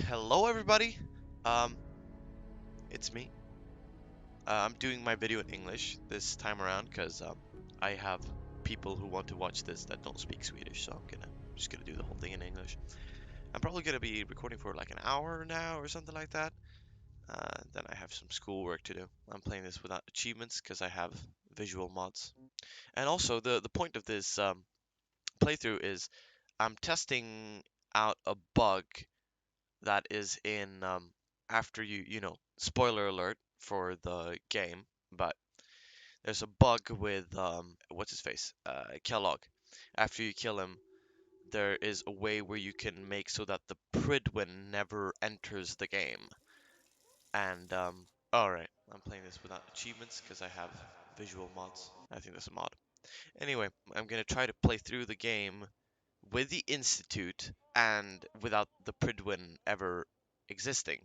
Hello everybody. Um, it's me. I'm doing my video in English this time around because I have people who want to watch this that don't speak Swedish, so just gonna do the whole thing in English. I'm probably gonna be recording for like an hour now or something like that. Then I have some schoolwork to do. I'm playing this without achievements because I have visual mods. And also the point of this playthrough is I'm testing out a bug that is in after spoiler alert for the game, but there's a bug with what's his face, Kellogg. After you kill him, there is a way where you can make so that the Prydwen never enters the game. And all right, I'm playing this without achievements because I have visual mods. I think that's a mod. Anyway, I'm gonna try to play through the game with the Institute and without the Prydwen ever existing,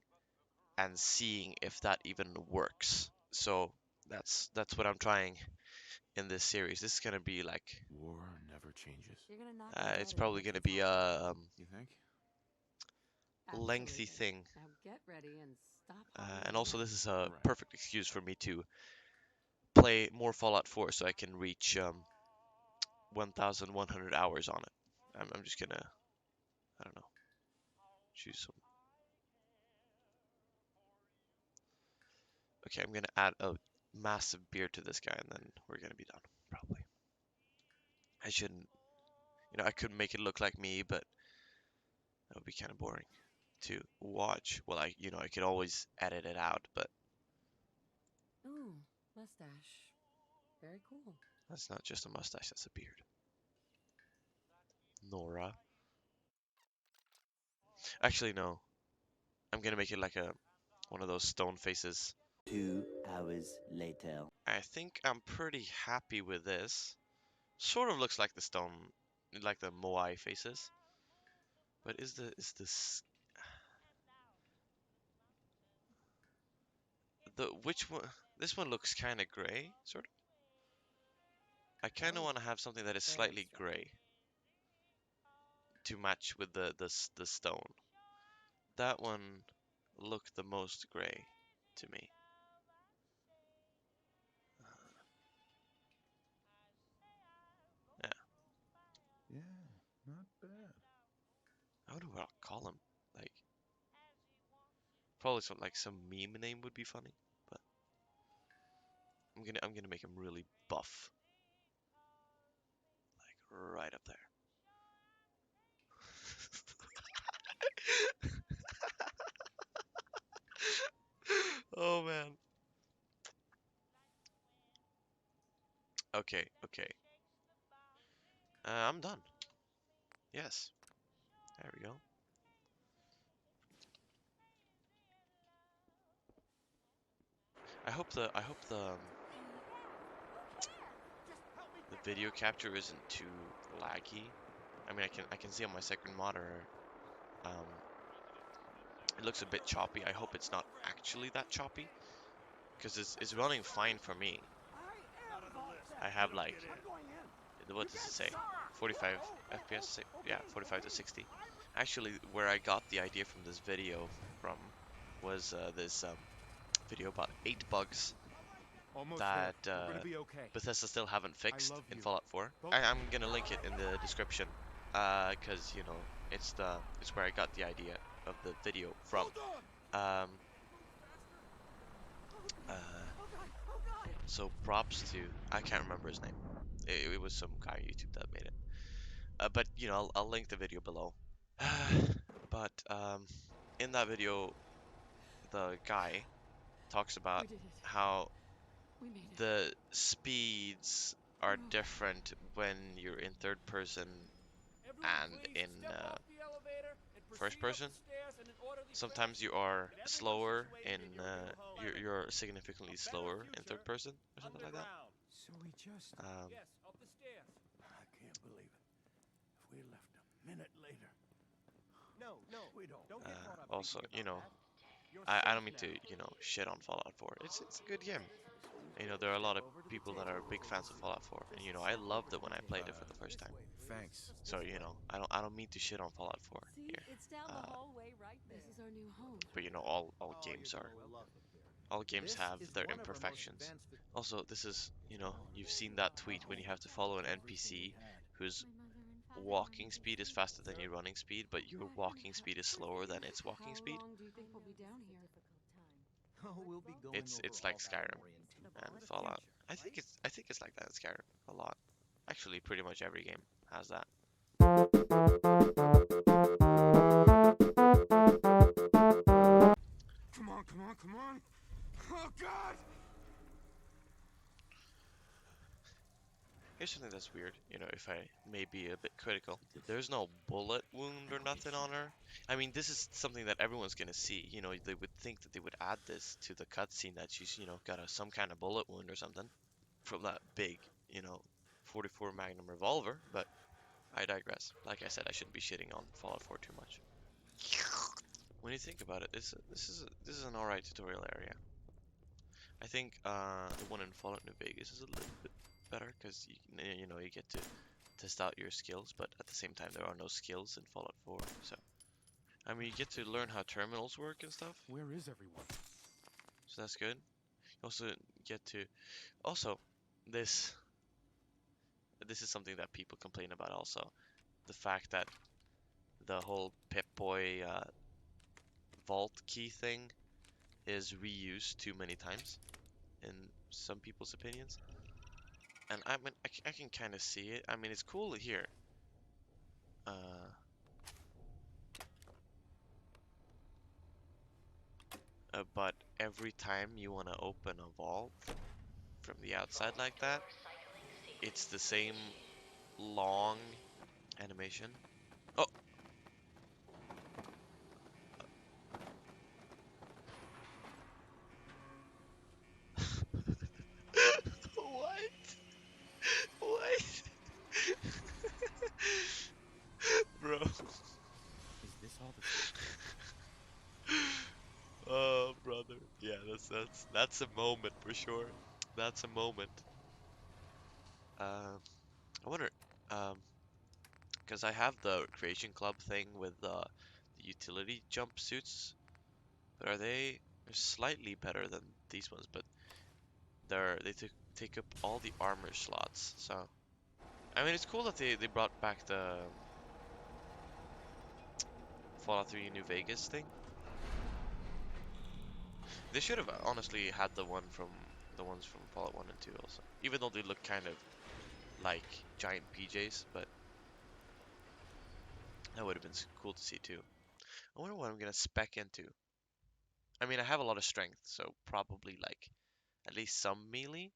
and seeing if that even works. So that's what I'm trying in this series. This is gonna be like War never changes. it's probably gonna be a You think? lengthy Absolutely. thing, Now get ready and stop hogging and the also mic. this is a Right. perfect excuse for me to play more Fallout 4 so I can reach 1,100 hours on it. I'm just gonna, I don't know, choose some. Okay, I'm gonna add a massive beard to this guy and then we're gonna be done, probably. I shouldn't, I could make it look like me, but that would be kind of boring to watch. Well, I could always edit it out, but Ooh, mustache. Very cool. that's not just a mustache, that's a beard. Nora. Actually, no. I'm gonna make it like a one of those stone faces. 2 hours later. I think I'm pretty happy with this. Sort of looks like the stone, like the Moai faces. But is this the which one? This one looks kind of gray, sort of. I kind of Oh, want to have something that is very slightly strange. gray to match with the stone. That one looked the most gray to me. Yeah, Yeah, not bad. I wonder what I'll call him. Like, probably some meme name would be funny, but I'm gonna make him really buff, like right up there. Oh man. Okay, okay. I'm done. Yes. There we go. I hope the video capture isn't too laggy. I mean, I can see on my second monitor, um, it looks a bit choppy. I hope it's not actually that choppy, because it's running fine for me. I have like, what does it say? 45 FPS? Yeah, 45 to 60. Actually, where I got the idea from this video from was this video about 8 bugs Almost that there. We're gonna be okay. Bethesda still haven't I fixed love in you. Fallout 4. Both I'm gonna link it in the description, cause it's where I got the idea of the video from. Um, uh, so props to, I can't remember his name. It was some guy on YouTube that made it. But I'll link the video below. But in that video, the guy talks about We did it. how We made it. the speeds are different when you're in third person and in first person. Sometimes you are slower in you're significantly slower in third person or something like that. So we just. Um, I can't believe it. If we left a minute later. No, we don't. Also, I don't mean to shit on Fallout 4. It's a good game. There are a lot of people that are big fans of Fallout 4, and I loved it when I played it for the first time. Thanks. So, I don't mean to shit on Fallout 4 See, here. it's down the Uh, hallway right there. This is our new home. but all Oh, games you're are gonna love it there. all games This have is their one of our most imperfections. advanced. Also, this is, you've seen that The tweet when you home have to follow an everything we NPC had. whose My mother and father walking wanted speed is this. faster than your running speed, but your walking speed is slower than its walking How speed. long do you think we'll be down here? Oh, we'll be going It's over it's all like that Skyrim more in and the Fallout. future, I think it's like that in Skyrim a lot. Actually, pretty much every game has that. Come on, come on, come on! Oh God! Here's something that's weird, if I may be a bit critical. There's no bullet wound or nothing on her. I mean, this is something that everyone's gonna see. They would think that they would add this to the cutscene that she's, got some kind of bullet wound or something from that big, you know, 44 Magnum revolver, but I digress. Like I said, I shouldn't be shitting on Fallout 4 too much. When you think about it, this is an alright tutorial area. I think the one in Fallout New Vegas is a little bit better because you get to test out your skills, but at the same time there are no skills in Fallout 4. So I mean, you get to learn how terminals work and stuff, Where is everyone? so that's good. You also get to also this this is something that people complain about also, the fact that the whole Pip-Boy vault key thing is reused too many times in some people's opinions. And I mean, I can kind of see it. I mean, it's cool here. Uh, but every time you want to open a vault from the outside like that, it's the same long animation. Oh, what? What? Bro. Is this all the... Oh, brother. Yeah, that's a moment for sure. That's a moment. I wonder, um, because I have the Creation Club thing with the utility jumpsuits, but they're slightly better than these ones, but they take up all the armor slots. So I mean, it's cool that they brought back the Fallout 3 New Vegas thing. They should have honestly had the ones from Fallout 1 and 2 also, even though they look kind of like giant PJs, but that would have been cool to see too. I wonder what I'm gonna spec into. I mean, I have a lot of strength, so probably like at least some melee.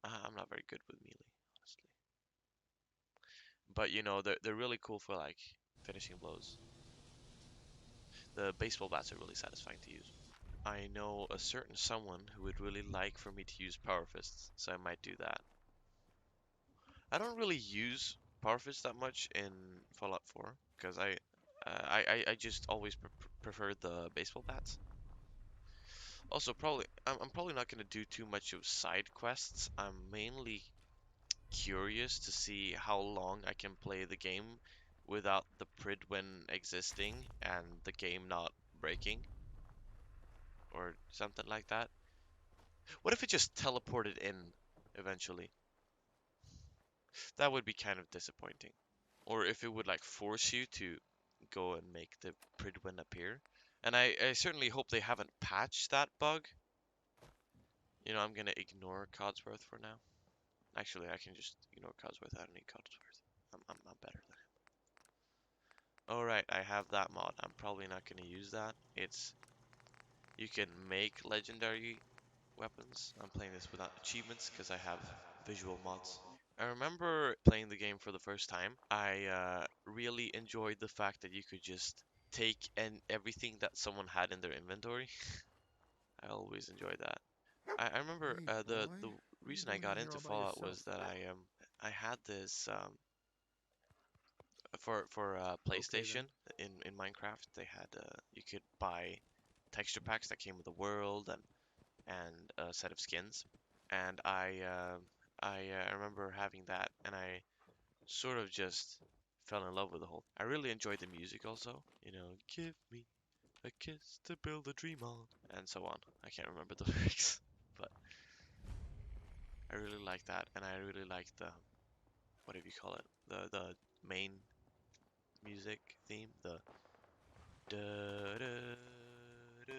I'm not very good with melee, honestly. But they're really cool for like finishing blows. The baseball bats are really satisfying to use. I know a certain someone who would really like for me to use power fists, so I might do that. I don't really use power fists that much in Fallout 4 because I just always prefer the baseball bats. Also, I'm probably not gonna do too much of side quests. I'm mainly curious to see how long I can play the game without the Prydwen existing and the game not breaking or something like that. What if it just teleported in eventually? That would be kind of disappointing. Or if it would like force you to go and make the Prydwen appear. And I certainly hope they haven't patched that bug. I'm gonna ignore Codsworth for now. Actually, I can just ignore Codsworth. I don't need Codsworth. I'm better than him. Alright, I have that mod. I'm probably not gonna use that. You can make legendary weapons. I'm playing this without achievements because I have visual mods. I remember playing the game for the first time. I really enjoyed the fact that you could just take everything that someone had in their inventory. I always enjoyed that. I remember Hey, the boy. What are you reason I doing out got here into all by Fallout yourself? was that I had this for Okay, PlayStation then. in Minecraft. They had you could buy texture packs that came with a world and a set of skins, and I remember having that, and I sort of just fell in love with the whole. I really enjoyed the music also. You know, give me a kiss to build a dream on, and so on. I can't remember the lyrics, but I really like that, and I really like the what do you call it? The main music theme, the da da da.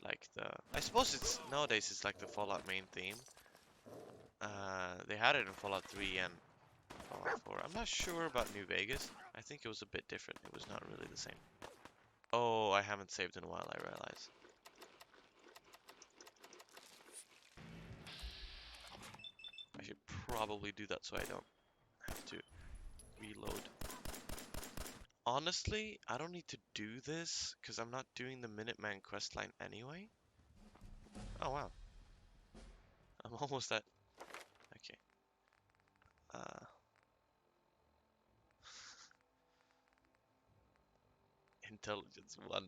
Like the I suppose it's nowadays it's like the Fallout main theme. They had it in Fallout 3 and Fallout 4. I'm not sure about New Vegas. I think it was a bit different. It was not really the same. Oh, I haven't saved in a while, I realize. I should probably do that so I don't have to reload. Honestly, I don't need to do this because I'm not doing the Minuteman questline anyway. Oh wow. I'm almost at... Okay. Uh, Intelligence 1.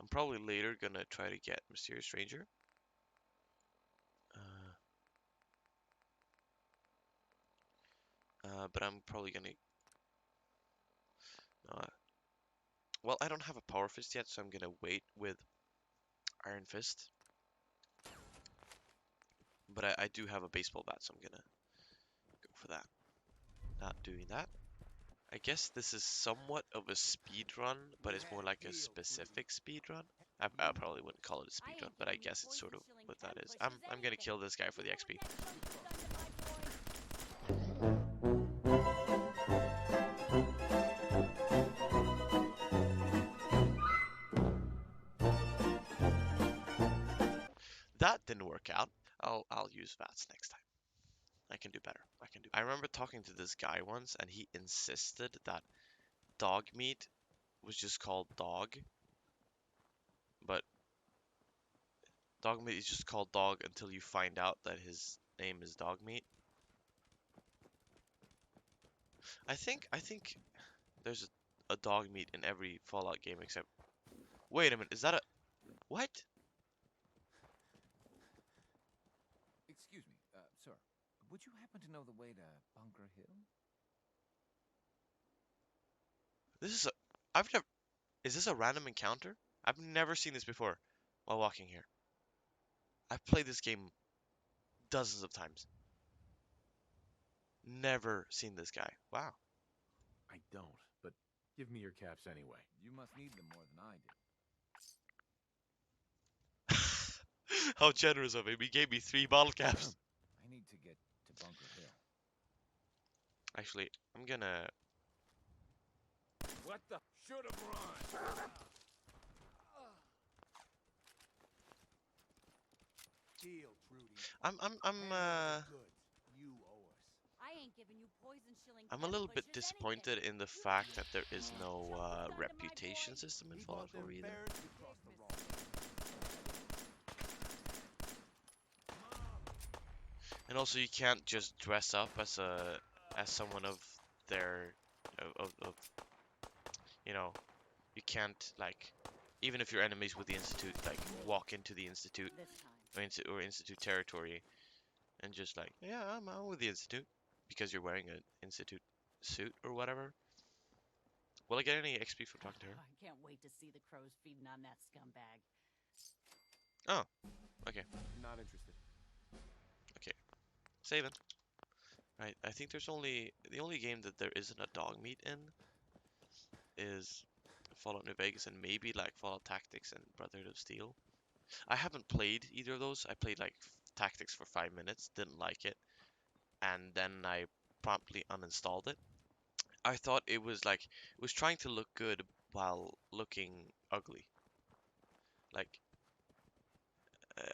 I'm probably later gonna try to get Mysterious Stranger. But I'm probably gonna... well, I don't have a Power Fist yet, so I'm gonna wait with Iron Fist. But I do have a baseball bat, so I'm gonna go for that. Not doing that. I guess this is somewhat of a speed run, but it's more like a specific speed run. I probably wouldn't call it a speed run, but I guess it's sort of what that is. I'm gonna kill this guy for the XP. That didn't work out. I'll use VATS next time. I can do better. I remember talking to this guy once, and he insisted that dog meat was just called dog, but dog meat is just called dog until you find out that his name is dog meat. I think there's a dog meat in every Fallout game except. Wait a minute, is that a what? Excuse me, sir. Would you happen to know the way to Bunker Hill? This is a I've never Is this a random encounter? I've never seen this before while walking here. I've played this game dozens of times. Never seen this guy. Wow. I don't, but give me your caps anyway. You must need them more than I do. How generous of him. He gave me 3 bottle caps. I need to get to Bunker Hill. Actually, I'm gonna... What the? Should have run. Deal, Trudy. I'm Goods. You owe us. I ain't giving you poison shilling. I'm a little bit disappointed in the fact that there is no reputation system in Keep Fallout up them 4 either. fares, you crossed the wrong. And also you can't just dress up as someone of their of you know, you can't like even if you're enemies with the Institute, like walk into the Institute or Institute territory and just like, yeah, I'm with the Institute because you're wearing an Institute suit or whatever. Will I get any XP from talking to her? I can't wait to see the crows feeding on that scumbag. Oh, okay. Not interested. Saving. Right, I think the only game that there isn't a dog meat in is Fallout New Vegas and maybe like Fallout Tactics and Brotherhood of Steel. I haven't played either of those. I played like Tactics for 5 minutes, didn't like it, and then I promptly uninstalled it. I thought it was like it was trying to look good while looking ugly. Like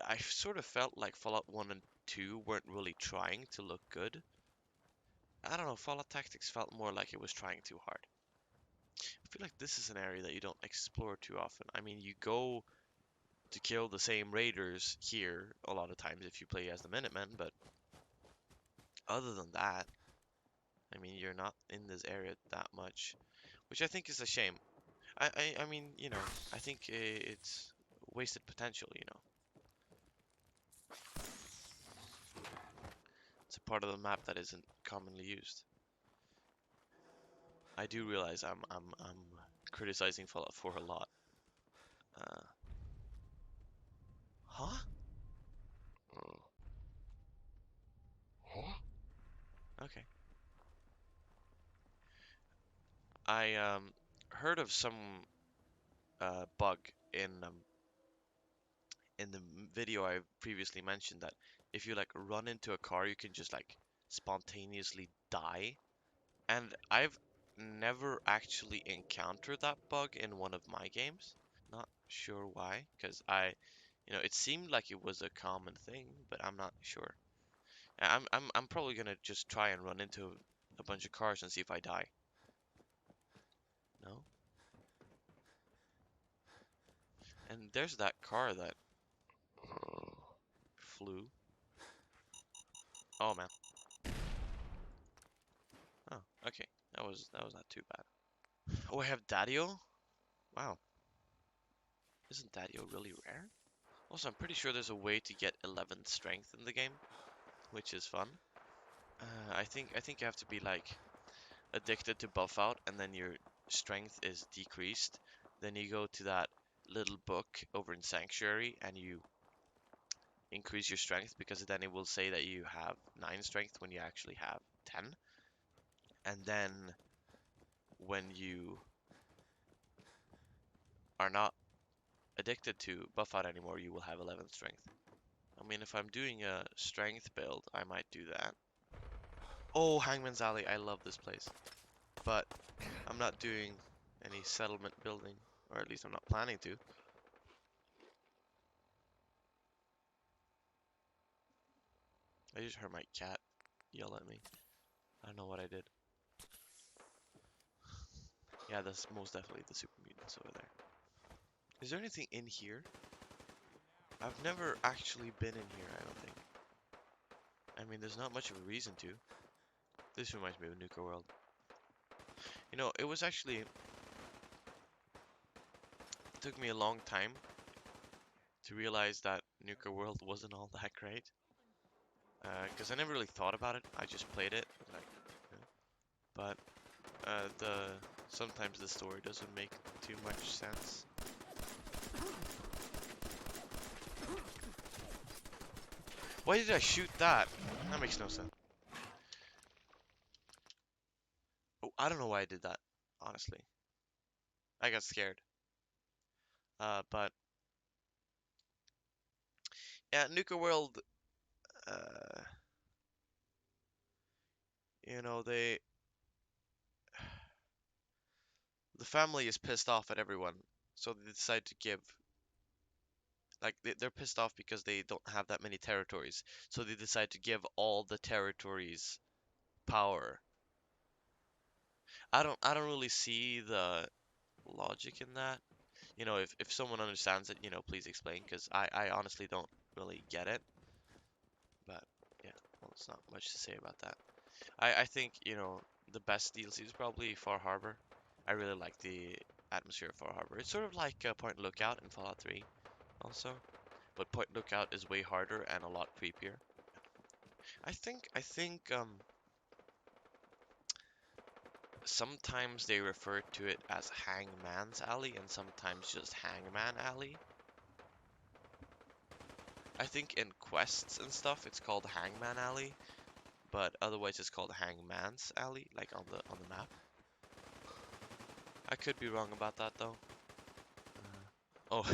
I sort of felt like Fallout 1 and 2 weren't really trying to look good. I don't know, Fallout Tactics felt more like it was trying too hard. I feel like this is an area that you don't explore too often. I mean, you go to kill the same raiders here a lot of times if you play as the Minutemen, but other than that, I mean, you're not in this area that much, which I think is a shame. I mean, you know, I think it's wasted potential, you know. It's a part of the map that isn't commonly used. I do realize I'm criticizing Fallout 4 a lot. Uh, huh? Huh? Okay. I heard of some bug in the video I previously mentioned that if you like run into a car, you can just like spontaneously die. And I've never actually encountered that bug in one of my games. Not sure why, because you know, it seemed like it was a common thing, but I'm not sure. I'm probably gonna just try and run into a bunch of cars and see if I die. No? And there's that car that flew. Oh man. Oh, okay. That was not too bad. Oh, I have Daddio? Wow. Isn't Daddio really rare? Also, I'm pretty sure there's a way to get 11th strength in the game, which is fun. I think you have to be like addicted to buff out, and then your strength is decreased. Then you go to that little book over in Sanctuary, and you increase your strength because then it will say that you have 9 strength when you actually have 10. And then when you are not addicted to buff out anymore, you will have 11th strength. I mean, if I'm doing a strength build, I might do that. Oh, Hangman's Alley, I love this place. But I'm not doing any settlement building, or at least I'm not planning to. I just heard my cat yell at me. I don't know what I did. Yeah, that's most definitely the super mutants over there. Is there anything in here? I've never actually been in here, I don't think. I mean, there's not much of a reason to. This reminds me of Nuka World. You know, it was actually... It took me a long time to realize that Nuka World wasn't all that great. Because I never really thought about it. I just played it. Like, yeah. But sometimes the story doesn't make too much sense. Why did I shoot that? That makes no sense. Oh, I don't know why I did that, honestly. I got scared. But yeah, Nuka World, uh, you know, the family is pissed off at everyone, so they decide to give, like, they're pissed off because they don't have that many territories, so they decide to give all the territories power. I don't really see the logic in that. You know, if someone understands it, you know, please explain, because I honestly don't really get it. But yeah, well, it's not much to say about that. I think, you know, the best DLC is probably Far Harbor. I really like the atmosphere of Far Harbor. It's sort of like Point Lookout in Fallout 3 also, but Point Lookout is way harder and a lot creepier. I think sometimes they refer to it as Hangman's Alley and sometimes just Hangman Alley. I think in quests and stuff it's called Hangman Alley, but otherwise it's called Hangman's Alley, like on the map. I could be wrong about that though. Oh,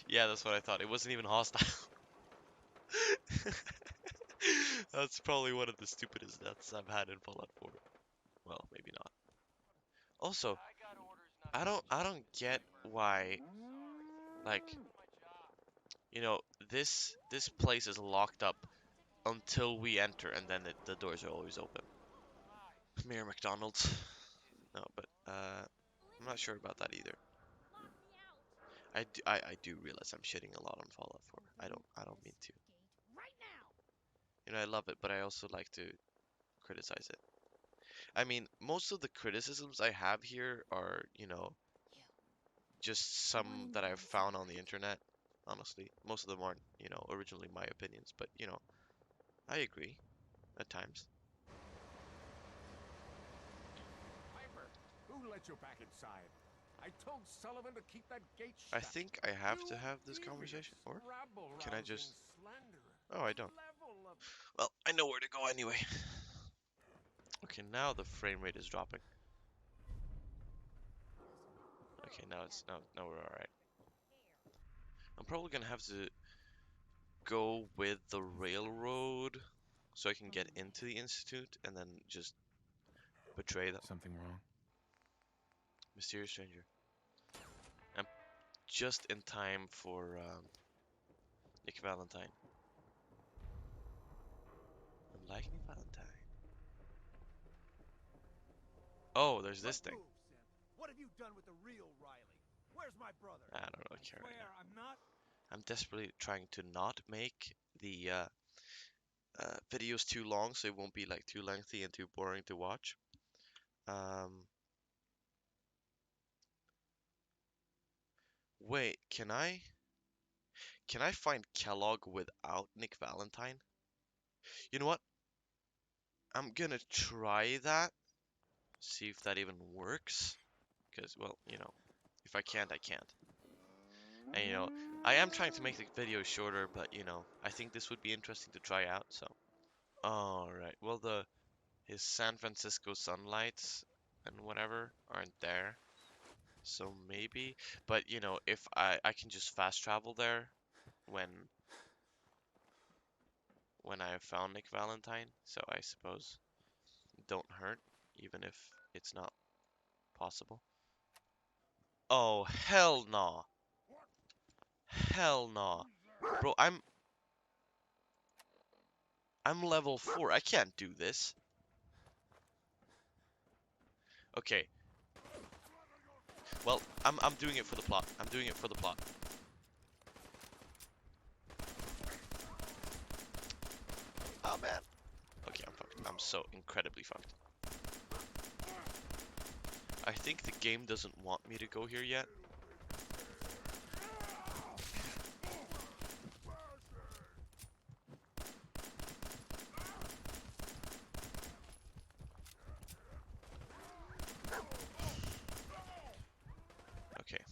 yeah, that's what I thought. It wasn't even hostile. That's probably one of the stupidest deaths I've had in Fallout 4. Well, maybe not. Also, I don't get why, like, you know, this place is locked up until we enter, and then the doors are always open. Mayor McDonald's. No, but I'm not sure about that either. I do realize I'm shitting a lot on Fallout 4. I don't mean to. Right now. You know, I love it, but I also like to criticize it. I mean, most of the criticisms I have here are, you know, just some that I've found on the internet. Honestly, most of them aren't, originally my opinions, but I agree at times. Piper, who let you back inside? I told Sullivan to keep that gate I shut. think I have to You have this devious, conversation, or can I rabble-rousing just? slanderer. Oh, I don't. Level of Well, I know where to go anyway. Okay, now the frame rate is dropping. Okay, now we're all right. I'm probably gonna have to go with the railroad so I can get into the institute and then just betray them. Something wrong? Mysterious stranger. I'm just in time for Nick Valentine. Unlike Nick Valentine. Oh, there's this thing. move, Sam. What have you done with the real Riley? Where's my brother? I don't really care right now. I'm not. I'm desperately trying to not make the videos too long so it won't be like too lengthy and too boring to watch. Wait, can I find Kellogg without Nick Valentine? You know what? I'm gonna try that. See if that even works. Because, well, if I can't, I can't. And, I am trying to make the video shorter, but, I think this would be interesting to try out, so. Alright, well, his San Francisco sunlights and whatever aren't there. So maybe, but, if I can just fast travel there when I found Nick Valentine, so I suppose don't hurt, even if it's not possible. Oh, hell nah. Hell nah. Bro, I'm level 4. I can't do this. Okay. Well, I'm doing it for the plot. I'm doing it for the plot. Oh man. Okay, I'm fucked. I'm so incredibly fucked. I think the game doesn't want me to go here yet. Okay.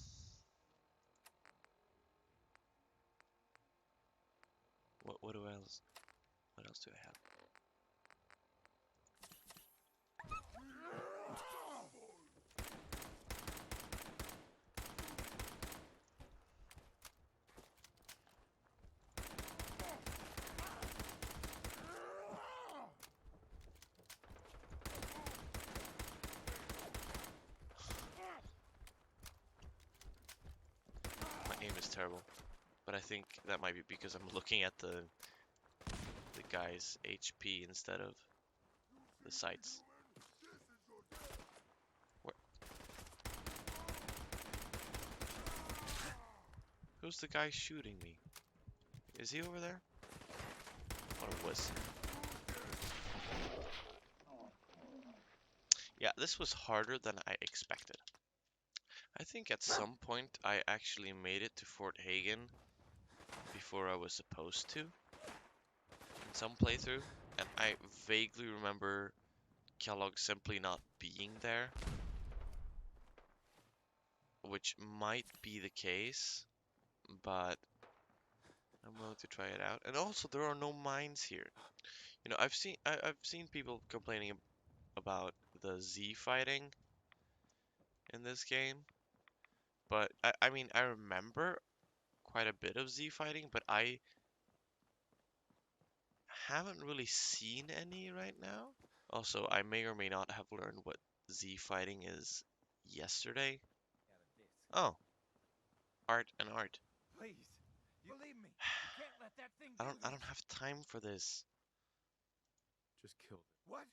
What else? What else do I have? My aim is terrible, but I think that might be because I'm looking at the guy's HP instead of the sights. Where? Who's the guy shooting me? Is he over there? What a wuss. Yeah, this was harder than I expected. I think at some point I actually made it to Fort Hagen before I was supposed to in some playthrough, and I vaguely remember Kellogg simply not being there, which might be the case, but I'm willing to try it out. And also, there are no mines here. I've seen people complaining about the Z fighting in this game, but I mean I remember quite a bit of Z fighting, but I haven't really seen any right now. Also, I may or may not have learned what Z fighting is yesterday. Oh, art and art. Please, believe me. You can't let that thing do I don't have time for this. Just killed it. What?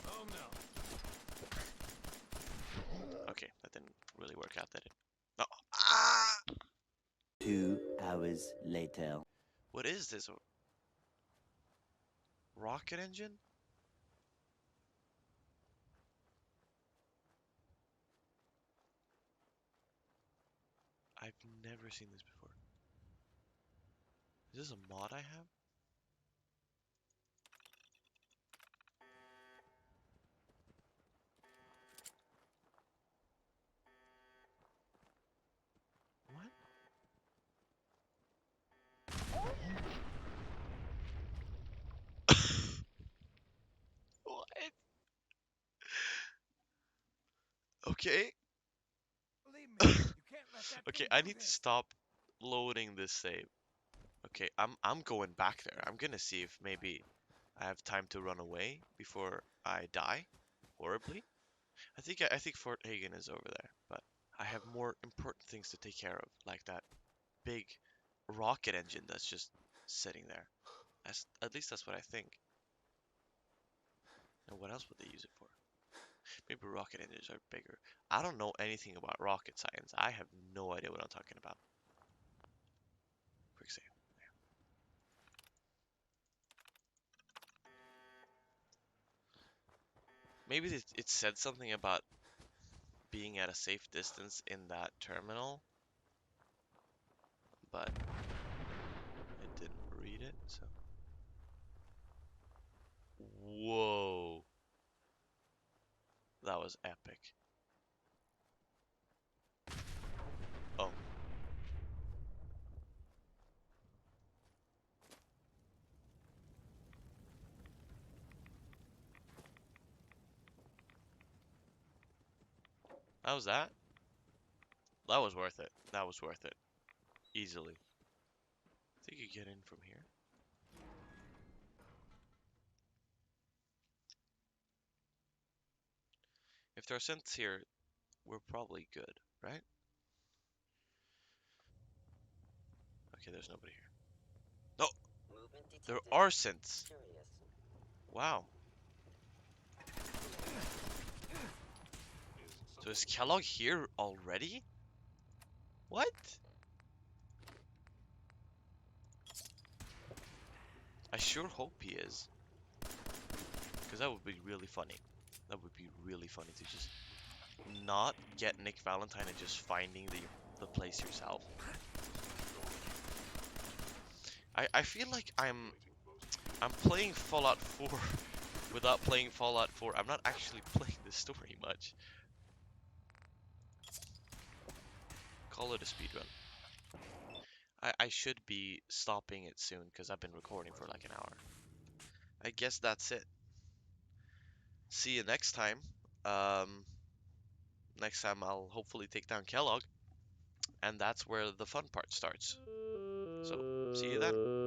Oh no. Okay, that didn't really work out, did it? No. Ah! 2 hours later. What is this? A rocket engine? never seen this before. Is this a mod I have? What? What? Okay. Believe me, you can't let that Okay, thing I do need to this. stop loading this save. Okay, I'm going back there. I'm gonna see if maybe I have time to run away before I die horribly. I think Fort Hagen is over there, but I have more important things to take care of, like that big rocket engine that's just sitting there. At least that's what I think. And what else would they use it for? Maybe rocket engines are bigger. I don't know anything about rocket science. I have no idea what I'm talking about. Quick save. Maybe it said something about being at a safe distance in that terminal, but I didn't read it, so. Whoa. That was epic. Oh. That was that? That was worth it. That was worth it. Easily. I think you get in from here. If there are synths here, we're probably good, right? Okay, there's nobody here. No! There are synths! Wow. So is Kellogg here already? What? I sure hope he is. Because that would be really funny. That would be really funny to just not get Nick Valentine and just finding the place yourself. I feel like I'm playing Fallout 4 without playing Fallout 4. I'm not actually playing the story much. Call it a speedrun. I should be stopping it soon because I've been recording for like an hour. I guess that's it. See you next time. Um, Next time I'll hopefully take down Kellogg, and that's where the fun part starts. So, see you then.